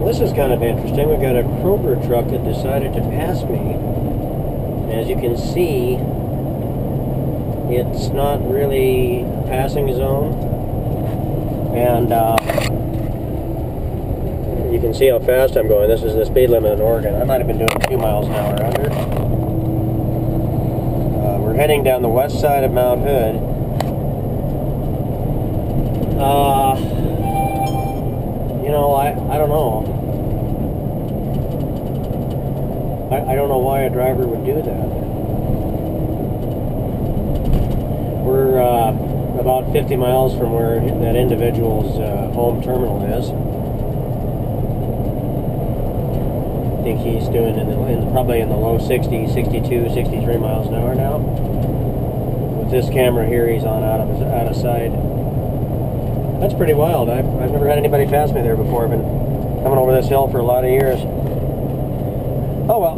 This is kind of interesting. We've got a Kroger truck that decided to pass me. As you can see, it's not really a passing zone. And you can see how fast I'm going. This is the speed limit in Oregon. I might have been doing 2 miles an hour under. We're heading down the west side of Mount Hood. You know, I don't know. I don't know why a driver would do that. We're about 50 miles from where that individual's home terminal is. I think he's doing probably in the low 60, 62, 63 miles an hour now. With this camera here, he's on out of sight. That's pretty wild. I've never had anybody pass me there before. I've been coming over this hill for a lot of years. Oh well.